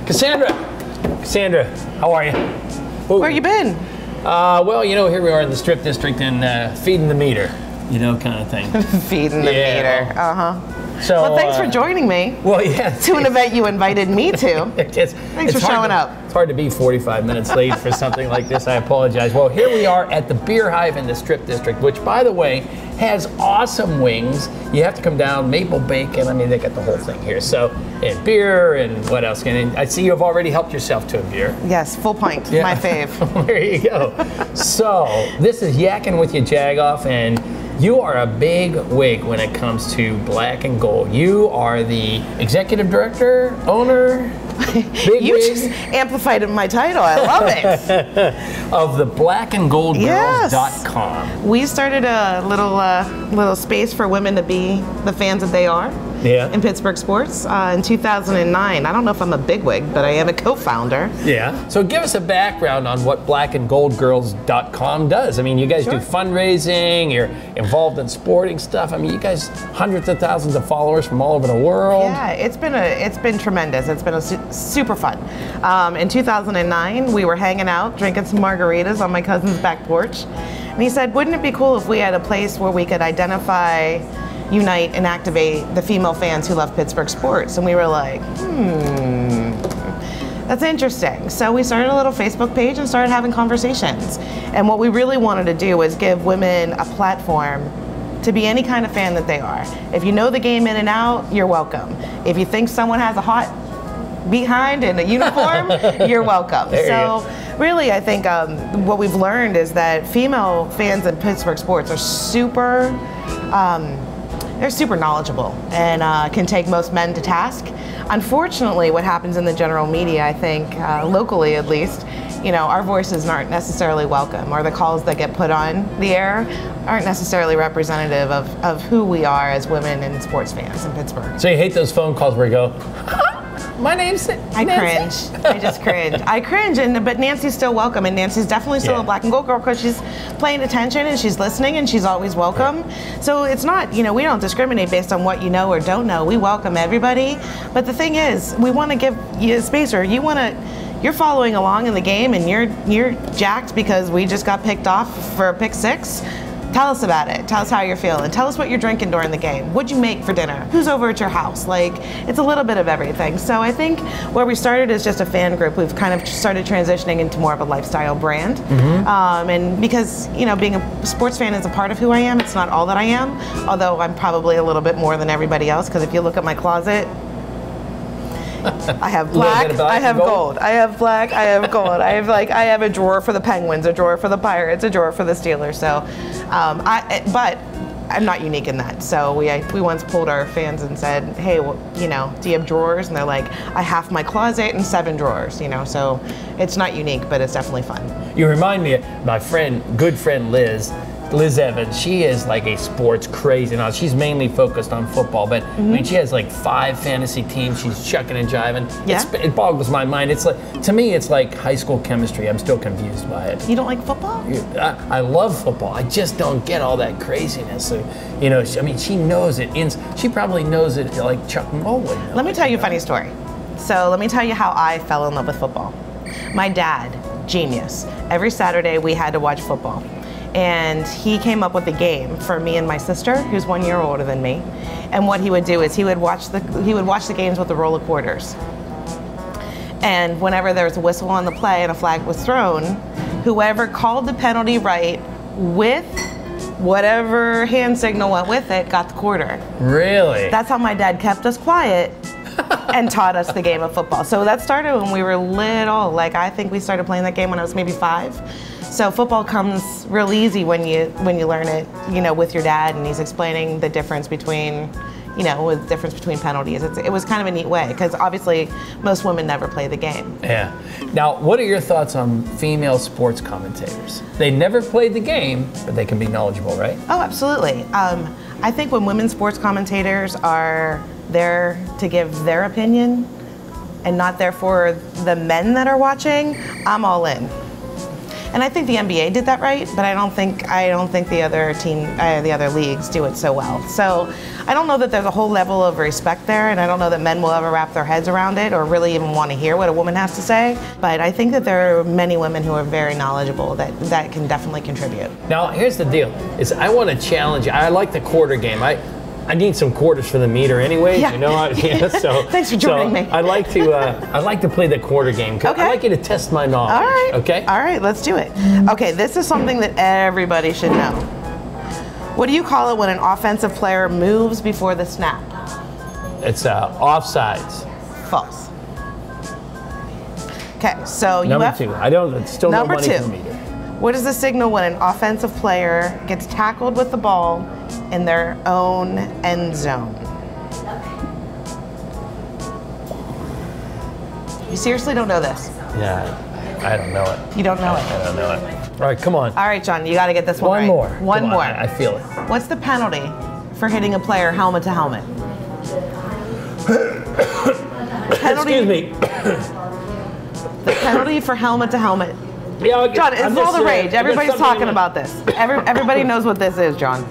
Cassandra, how are you? Ooh. Where you been? Well, you know, here we are in the Strip District and feeding the meter, you know, kind of thing. Feeding the meter. So, well, thanks for joining me. Well, yeah. To an event you invited me to. Thanks for showing up. It's hard to be 45 minutes late for something like this. I apologize. Well, here we are at the Beer Hive in the Strip District, which, by the way, has awesome wings. You have to come down, maple bacon. I mean, they got the whole thing here. So, and beer and what else? And I see you've already helped yourself to a beer. Yes, full pint. Yeah. My fave. There you go. So, this is Yakkin with you, Jagoff, and you are a big wig when it comes to black and gold. You are the executive director, owner, you just amplified my title. I love it. Of the blackandgoldgirls.com. Yes. We started a little space for women to be the fans that they are. Yeah. In Pittsburgh sports in 2009. I don't know if I'm a bigwig, but I am a co-founder. Yeah. So give us a background on what blackandgoldgirls.com does. I mean, you guys do fundraising, you're involved in sporting stuff. I mean, you guys, hundreds of thousands of followers from all over the world. Yeah, it's been tremendous. It's been super fun. In 2009, we were hanging out, drinking some margaritas on my cousin's back porch. And he said, wouldn't it be cool if we had a place where we could identify, unite, and activate the female fans who love Pittsburgh sports? And we were like, that's interesting. So we started a little Facebook page and started having conversations. And what we really wanted to do was give women a platform to be any kind of fan that they are. If you know the game in and out, you're welcome. If you think someone has a hot behind in a uniform, you're welcome. So really, I think what we've learned is that female fans in Pittsburgh sports are super knowledgeable and can take most men to task. Unfortunately, what happens in the general media, I think, locally at least, you know, our voices aren't necessarily welcome, or the calls that get put on the air aren't necessarily representative of who we are as women and sports fans in Pittsburgh. So you hate those phone calls where you go, my name's Nancy. I cringe. I just cringe. I cringe, but Nancy's still welcome, and Nancy's definitely still a black and gold girl because she's paying attention and she's listening and she's always welcome. So it's not, you know, we don't discriminate based on what you know or don't know. We welcome everybody. But the thing is, we want to give you a space, or you're following along in the game and you're jacked because we just got picked off for a pick six. Tell us about it. Tell us how you're feeling. Tell us what you're drinking during the game. What'd you make for dinner? Who's over at your house? Like, it's a little bit of everything. So I think where we started is just a fan group. We've kind of started transitioning into more of a lifestyle brand. And because, you know, being a sports fan is a part of who I am, it's not all that I am, although I'm probably a little bit more than everybody else, because if you look at my closet, I have black, I have gold. I have black, I have gold. I have a drawer for the Penguins, a drawer for the Pirates, a drawer for the Steelers. So, but I'm not unique in that. So we once pulled our fans and said, hey, well, you know, do you have drawers? And they're like, I have my closet and 7 drawers, you know. So it's not unique, but it's definitely fun. You remind me of my good friend Liz Evans. She is like a sports crazy now. She's mainly focused on football, but I mean, she has like 5 fantasy teams. She's chucking and jiving. Yeah. It boggles my mind. It's like, to me, it's like high school chemistry. I'm still confused by it. You don't like football? I love football. I just don't get all that craziness. So, you know, I mean, she knows it. She probably knows it like Chuck Mulway. Let me tell you a funny story. So let me tell you how I fell in love with football. My dad, genius. Every Saturday we had to watch football. And he came up with a game for me and my sister, who's 1 year older than me. And what he would do is he would watch the games with a roll of quarters. And whenever there was a whistle on the play and a flag was thrown, whoever called the penalty right with whatever hand signal went with it got the quarter. Really? That's how my dad kept us quiet and taught us the game of football. So that started when we were little. Like, I think we started playing that game when I was maybe 5. So football comes real easy when you learn it, you know, with your dad, and he's explaining the difference between, you know, the difference between penalties. It was kind of a neat way, because obviously most women never play the game. Yeah. Now, what are your thoughts on female sports commentators? They never played the game, but they can be knowledgeable, right? Oh, absolutely. I think when women sports commentators are there to give their opinion and not there for the men that are watching, I'm all in. And I think the NBA did that right, but I don't think the other leagues do it so well. So I don't know that there's a whole level of respect there, and I don't know that men will ever wrap their heads around it or really even want to hear what a woman has to say. But I think that there are many women who are very knowledgeable that can definitely contribute. Now, here's the deal: is I want to challenge you. I like the quarter game. I need some quarters for the meter anyway. Yeah. You know, so thanks for joining me. I like to play the quarter game. Okay. I like you to test my knowledge. All right. Okay. All right. Let's do it. Okay. This is something that everybody should know. What do you call it when an offensive player moves before the snap? It's offsides. False. Okay. So Number two. I don't. It's still Number no money two. for the meter. What is the signal when an offensive player gets tackled with the ball in their own end zone? You seriously don't know this? Yeah, I don't know it. You don't know it? I don't know it. All right, come on. All right, John, you got to get this one right. More. One Come on, more. I feel it. What's the penalty for hitting a player helmet to helmet? Excuse me. The penalty for helmet to helmet. Yeah, John, it's all the rage. Everybody's talking about this. Everybody knows what this is, John.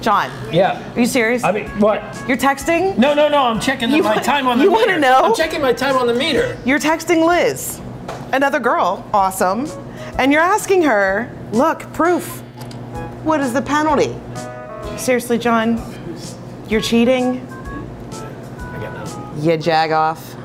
John. Yeah. Are you serious? I mean, what? You're texting? No. I'm checking my time on the meter. You want to know? I'm checking my time on the meter. You're texting Liz, another girl, awesome, and you're asking her, look, proof. What is the penalty? Seriously, John? You're cheating? I got nothing. You Jagoff.